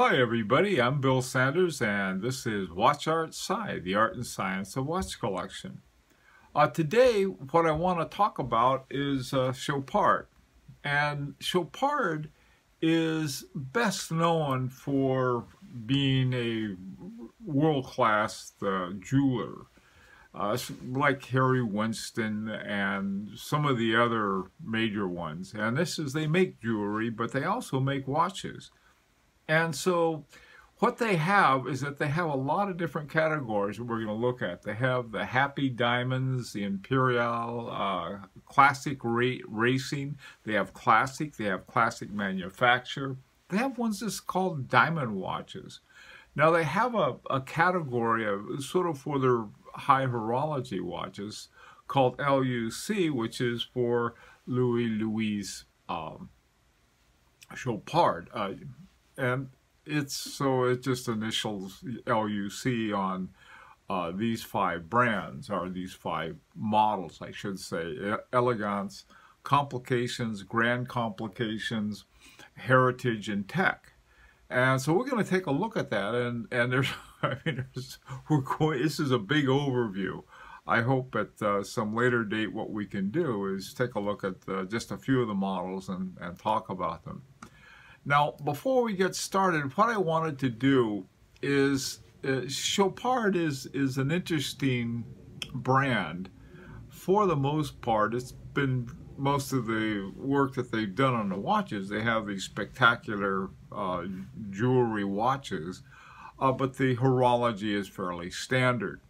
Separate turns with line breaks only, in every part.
Hi everybody, I'm Bill Sanders and this is Watch Art Sci, the art and science of watch collection. Today what I want to talk about is Chopard. And Chopard is best known for being a world-class jeweler. Like Harry Winston and some of the other major ones. And they make jewelry, but they also make watches. And so what they have is that they have a lot of different categories that we're going to look at. They have the Happy Diamonds, the Imperial, Classic Racing. They have Classic Manufacture. They have ones that's called Diamond Watches. Now they have a category of sort of for their high horology watches called L.U.C, which is for Louis Chopard. And it just initials L.U.C on these five brands, or these five models, I should say. Elegance, Complications, Grand Complications, Heritage, and Tech. And so we're going to take a look at that. And there's, this is a big overview. I hope at some later date what we can do is take a look at just a few of the models and talk about them. Now, before we get started, what I wanted to do is, Chopard is an interesting brand. For the most part, it's been most of the work that they've done on the watches. They have these spectacular jewelry watches, but the horology is fairly standard.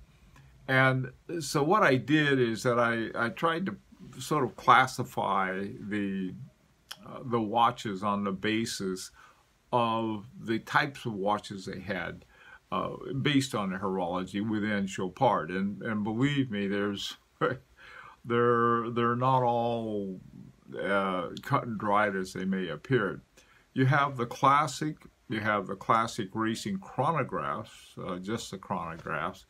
And so what I did is that I tried to sort of classify the watches on the basis of the types of watches they had based on the horology within Chopard. And believe me, they're not all cut and dried as they may appear. You have the classic racing chronographs, just the chronographs.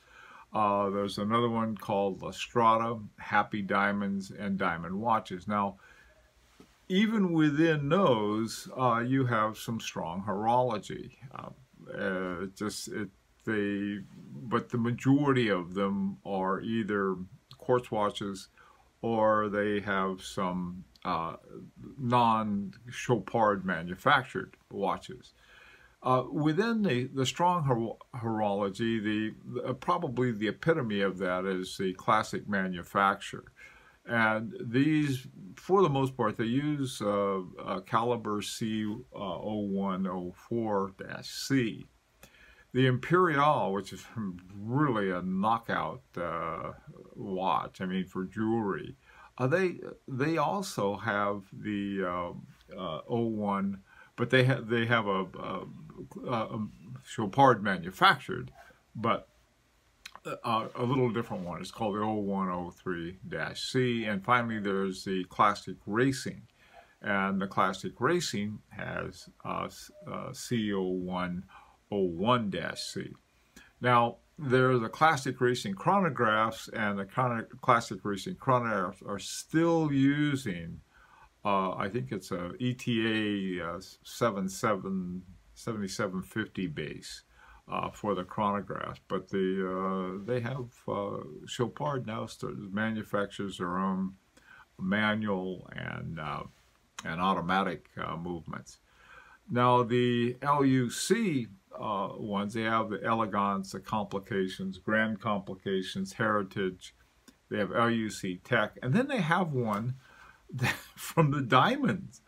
There's another one called La Strada, Happy Diamonds, and Diamond Watches. Now, even within those, you have some strong horology. But the majority of them are either quartz watches or they have some non-Chopard manufactured watches. Within the strong horology, probably the epitome of that is the classic manufacture. And these, for the most part, they use caliber C0104-C. The Imperial, which is really a knockout watch, I mean, for jewelry, they also have the 01, but they have a Chopard manufactured, but a little different one. It's called the 0103-C. And finally, there's the Classic Racing. And the Classic Racing has C0101-C. Now, there's the Classic Racing chronographs, and the Classic Racing chronographs are still using, I think it's a ETA 7750 base. For the chronographs, but they have Chopard now manufactures their own manual and automatic movements. Now the L.U.C ones, they have the Elegance, the Complications, Grand Complications, Heritage. They have L.U.C Tech, and then they have one from the Diamonds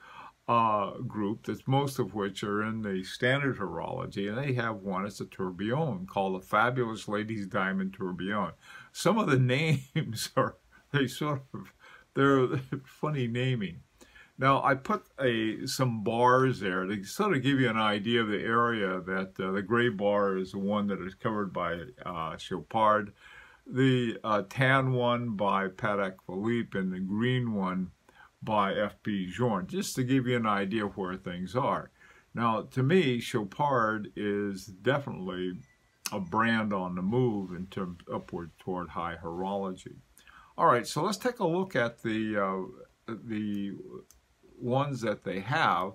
group, that's most of which are in the standard horology, and they have one, it's a tourbillon called the Fabulous Ladies Diamond Tourbillon. Some of the names they're funny naming. Now I put some bars there to sort of give you an idea of the area that the gray bar is the one that is covered by Chopard, the tan one by Patek Philippe, and the green one by F.B. Journe, just to give you an idea of where things are. Now, to me, Chopard is definitely a brand on the move in terms upward toward high horology. All right, so let's take a look at the ones that they have.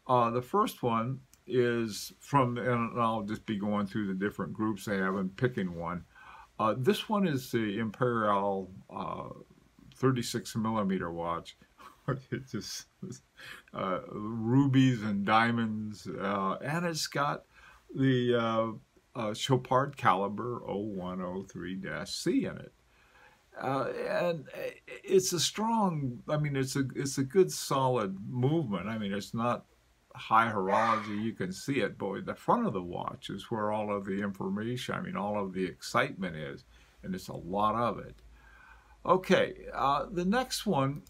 The first one is from, and I'll just be going through the different groups they have and picking one. This one is the Imperial 36 millimeter watch. It's just rubies and diamonds, and it's got the Chopard caliber 0103-C in it. And it's a strong, I mean, it's a good solid movement. I mean, it's not high horology, you can see it, but the front of the watch is where all of the information, I mean, all of the excitement is, and it's a lot of it. Okay, the next one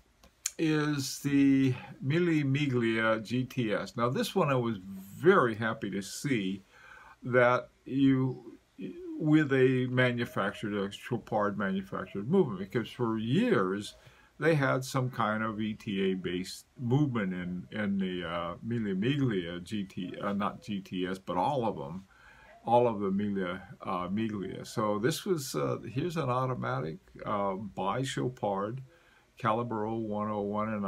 is the Mille Miglia GTS. Now this one I was very happy to see that with a Chopard manufactured movement, because for years they had some kind of ETA-based movement in the Mille Miglia not GTS, but all of them, all of the Mille Miglia. So this was, here's an automatic by Chopard, caliber 0101, and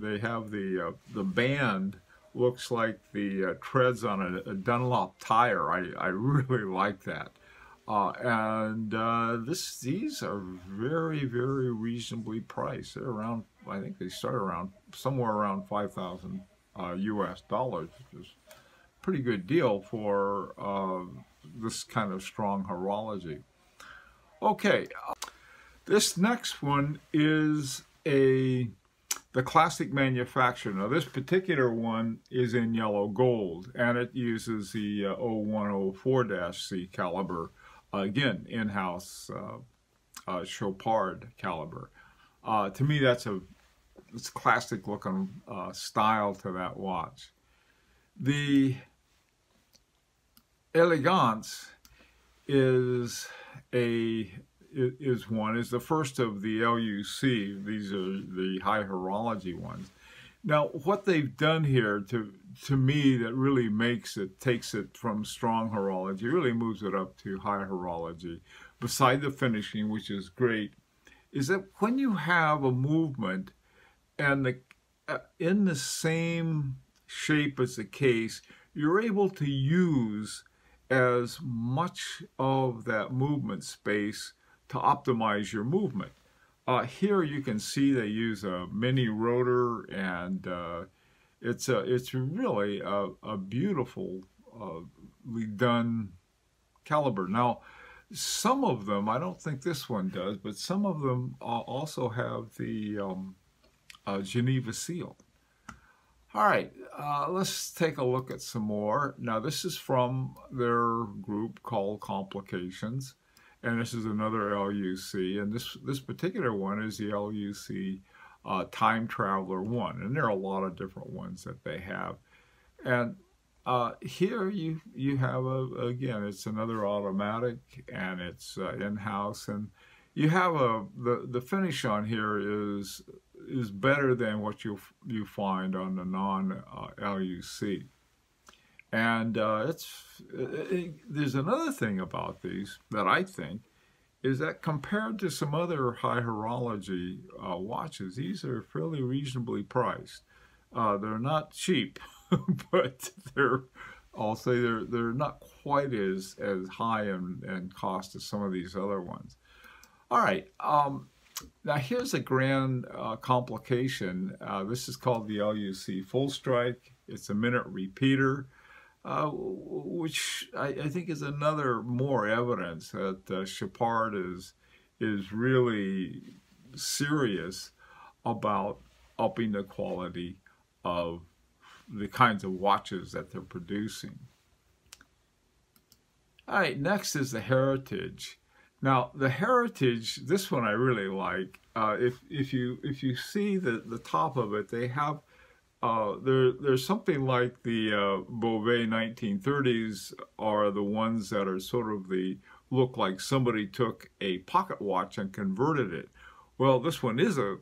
they have the band looks like the treads on a Dunlop tire. I really like that. These are very, very reasonably priced. They're around, I think they start around somewhere around $5,000 US, which is a pretty good deal for this kind of strong horology. Okay, this next one is the Classic Manufacture. Now this particular one is in yellow gold, and it uses the 0104-C caliber. Again, in-house Chopard caliber. To me, it's a classic looking style to that watch. The Elegance is the first of the L.U.C. These are the high horology ones. Now, what they've done here, to me, that really takes it from strong horology, really moves it up to high horology, beside the finishing, which is great, is that when you have a movement and in the same shape as the case, you're able to use as much of that movement space to optimize your movement. Here you can see they use a mini rotor, and it's really a beautifully done caliber. Now, some of them, I don't think this one does, but some of them also have the Geneva seal. All right, let's take a look at some more. Now, this is from their group called Complications. And this is another L.U.C. And this particular one is the L.U.C. Time Traveler 1. And there are a lot of different ones that they have. And here you have, again, it's another automatic, and it's in-house. And you have the finish on here is better than what you find on the non-L.U.C. And there's another thing about these that I think is that compared to some other high horology watches, these are fairly reasonably priced. They're not cheap, but they're not quite as high in cost as some of these other ones. All right, now here's a grand complication. This is called the L.U.C. Full Strike. It's a minute repeater. Which I think is another more evidence that Chopard is really serious about upping the quality of the kinds of watches that they're producing. All right, next is the Heritage. Now the Heritage, this one I really like. If you see the top of it, they have there's something like the Beauvais 1930s are the ones that are sort of look like somebody took a pocket watch and converted it. Well, this one is a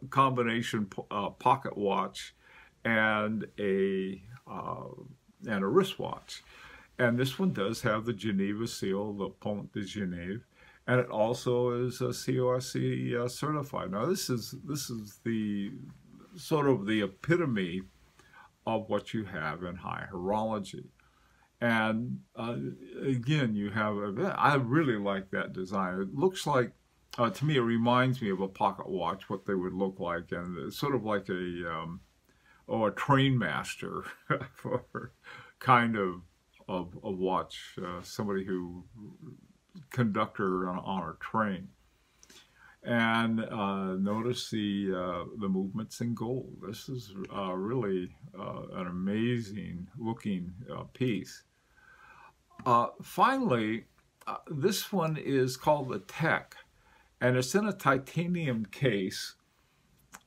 combination pocket watch and a wristwatch. And this one does have the Geneva seal, the Ponte de Genève, and it also is COSC certified. Now this is the sort of the epitome of what you have in high horology. And again, you have I really like that design. It looks like, to me, it reminds me of a pocket watch, what they would look like, and it's sort of like a train master for kind of watch, somebody who conductor on a train. And notice the movements in gold. This is really an amazing looking piece. Finally, this one is called the Tech, and it's in a titanium case.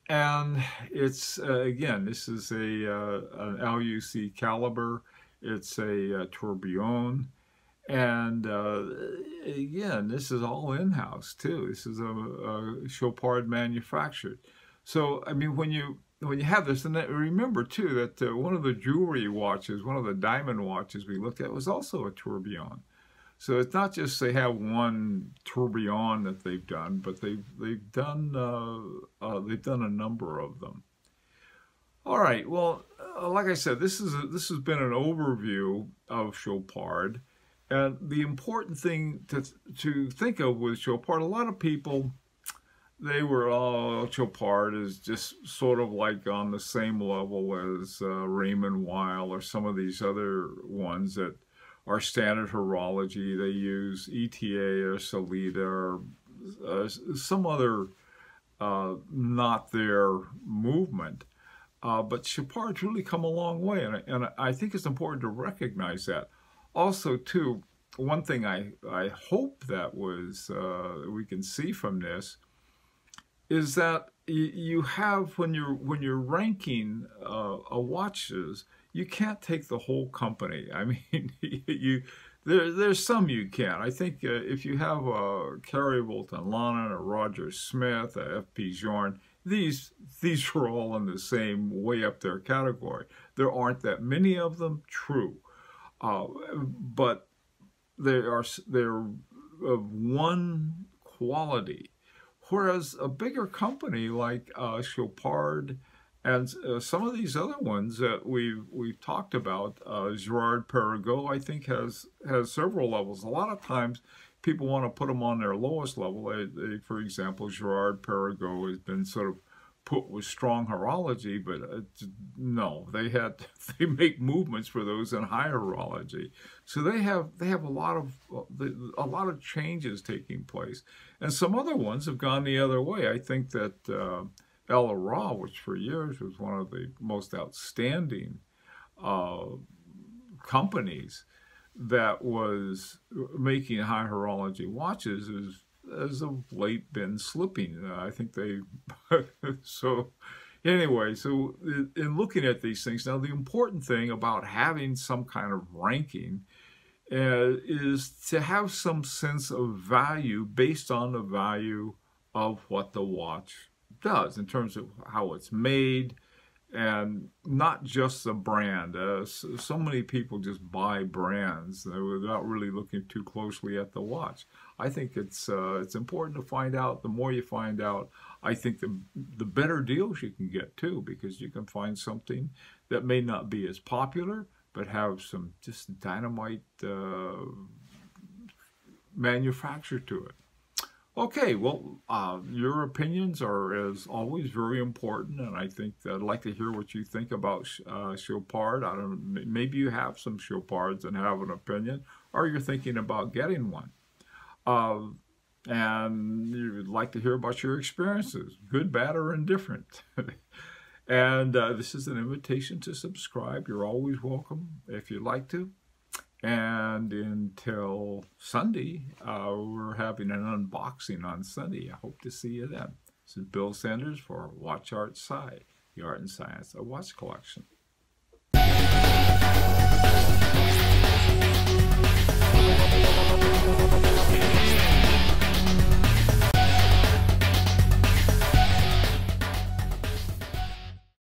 And it's again, this is an L.U.C caliber. It's a tourbillon, and again, this is all in-house too. This is a Chopard manufactured. So I mean, when you have this, and remember too that one of the jewelry watches, one of the diamond watches we looked at, was also a tourbillon. So it's not just they have one tourbillon that they've done, but they've done a number of them. All right. Well, like I said, this has been an overview of Chopard, and the important thing to think of with Chopard, a lot of people, they were, oh, Chopard is just sort of like on the same level as Raymond Weil or some of these other ones that are standard horology. They use ETA or Solida or some other not their movement. But Chopard's really come a long way, and I think it's important to recognize that. Also, too, one thing I hope that we can see from this is that you have, when you're ranking watches, you can't take the whole company. I mean, there's some you can. I think if you have a Carey Bolton Lannon, a Roger Smith, a F.P. Journe, these are all in the same way up their category. There aren't that many of them, true, but they're of one quality. Whereas a bigger company like Chopard and some of these other ones that we've talked about, Girard-Perregaux, I think has several levels. A lot of times people want to put them on their lowest level. For example, Girard-Perregaux has been sort of put with strong horology, but no, they make movements for those in high horology. So they have a lot of changes taking place, and some other ones have gone the other way. I think that L.U.C, which for years was one of the most outstanding companies that was making high horology watches, has of late been slipping. I think they so anyway, so in looking at these things now, the important thing about having some kind of ranking is to have some sense of value based on the value of what the watch does in terms of how it's made, and not just the brand. So many people just buy brands without really looking too closely at the watch. I think it's important to find out. The more you find out, I think the better deals you can get too, because you can find something that may not be as popular, but have some just dynamite manufacture to it. Okay, well, your opinions are, as always, very important, and I think that I'd like to hear what you think about Chopard. I don't know, maybe you have some Chopards and have an opinion, or you're thinking about getting one. And you'd like to hear about your experiences, good, bad, or indifferent. And this is an invitation to subscribe. You're always welcome if you'd like to. And until Sunday, we're having an unboxing on Sunday. I hope to see you then. This is Bill Sanders for Watch Art Sci, the art and science of watch collection.